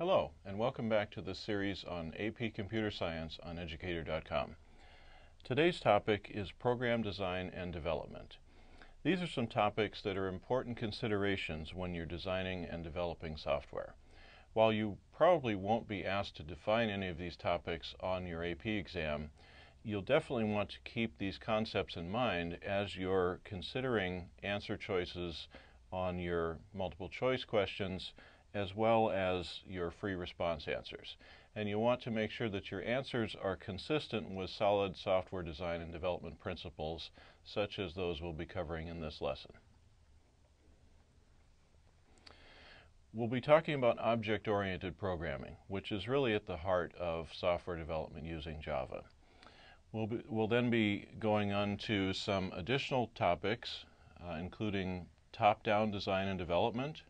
Hello, and welcome back to this series on AP Computer Science on Educator.com. Today's topic is program design and development. These are some topics that are important considerations when you're designing and developing software. While you probably won't be asked to define any of these topics on your AP exam, you'll definitely want to keep these concepts in mind as you're considering answer choices on your multiple choice questions as well as your free response answers. And you want to make sure that your answers are consistent with solid software design and development principles, such as those we'll be covering in this lesson. We'll be talking about object-oriented programming, which is really at the heart of software development using Java. We'll then be going on to some additional topics, including top-down design and development.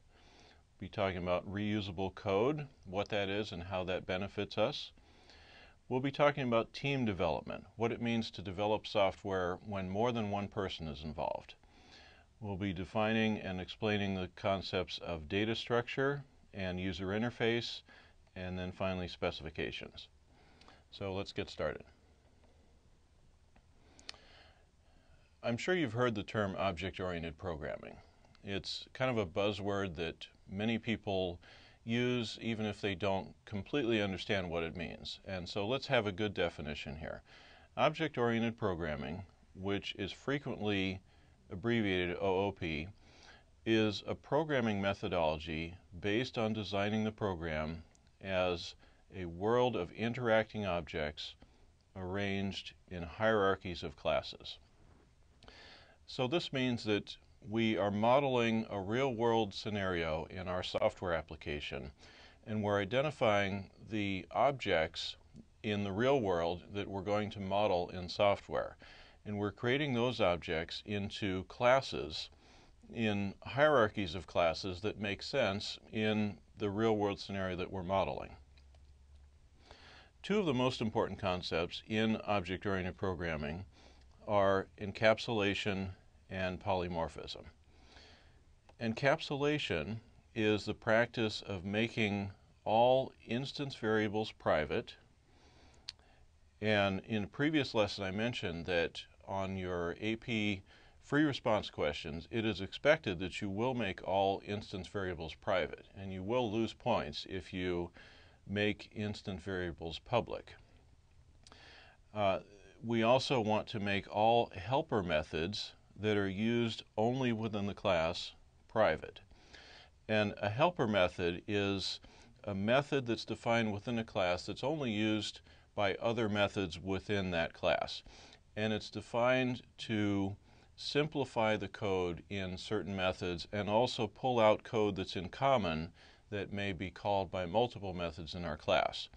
Be talking about reusable code, what that is and how that benefits us. We'll be talking about team development, what it means to develop software when more than one person is involved. We'll be defining and explaining the concepts of data structure and user interface, and then finally specifications. So let's get started. I'm sure you've heard the term object-oriented programming. It's kind of a buzzword that many people use even if they don't completely understand what it means. And so let's have a good definition here. Object-oriented programming, which is frequently abbreviated OOP, is a programming methodology based on designing the program as a world of interacting objects arranged in hierarchies of classes. So this means that we are modeling a real-world scenario in our software application, and we're identifying the objects in the real world that we're going to model in software. And we're creating those objects into classes, in hierarchies of classes that make sense in the real-world scenario that we're modeling. Two of the most important concepts in object-oriented programming are encapsulation and polymorphism. Encapsulation is the practice of making all instance variables private. And in a previous lesson I mentioned that on your AP free response questions, it is expected that you will make all instance variables private, and you will lose points if you make instance variables public. We also want to make all helper methods that are used only within the class private. And a helper method is a method that's defined within a class that's only used by other methods within that class. And it's defined to simplify the code in certain methods and also pull out code that's in common that may be called by multiple methods in our class.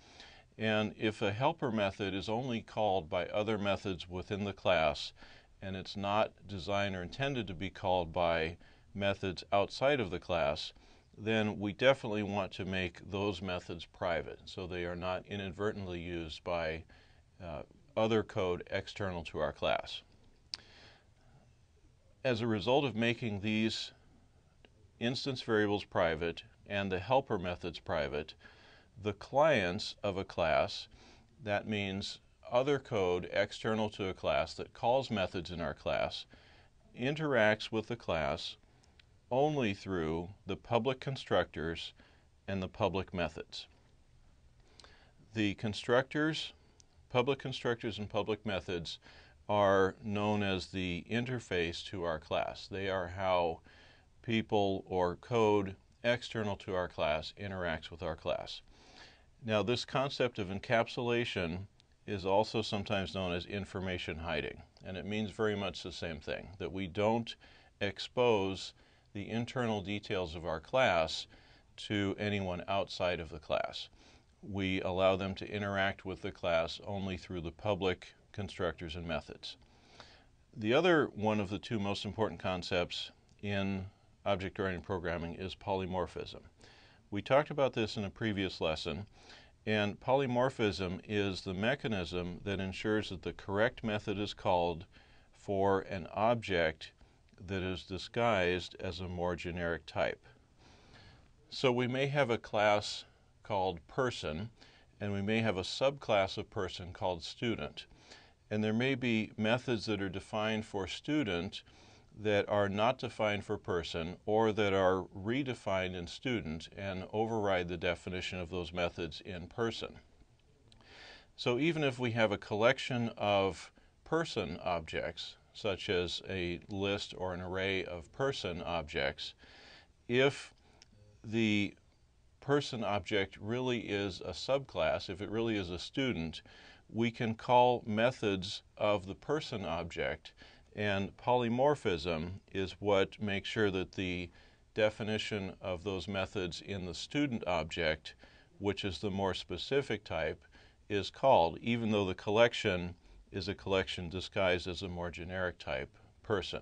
And if a helper method is only called by other methods within the class and it's not designed or intended to be called by methods outside of the class, then we definitely want to make those methods private so they are not inadvertently used by other code external to our class. As a result of making these instance variables private and the helper methods private, the clients of a class, that means other code external to a class that calls methods in our class, interacts with the class only through the public constructors and the public methods. The constructors, public constructors and public methods are known as the interface to our class. They are how people or code external to our class interacts with our class. Now, this concept of encapsulation is also sometimes known as information hiding, and it means very much the same thing, that we don't expose the internal details of our class to anyone outside of the class. We allow them to interact with the class only through the public constructors and methods. The other one of the two most important concepts in object-oriented programming is polymorphism. We talked about this in a previous lesson, and polymorphism is the mechanism that ensures that the correct method is called for an object that is disguised as a more generic type. So we may have a class called person, and we may have a subclass of person called student. And there may be methods that are defined for student that are not defined for person, or that are redefined in student and override the definition of those methods in person. So even if we have a collection of person objects, such as a list or an array of person objects, if the person object really is a subclass, if it really is a student, we can call methods of the person object, and polymorphism is what makes sure that the definition of those methods in the student object, which is the more specific type, is called, even though the collection is a collection disguised as a more generic type, person.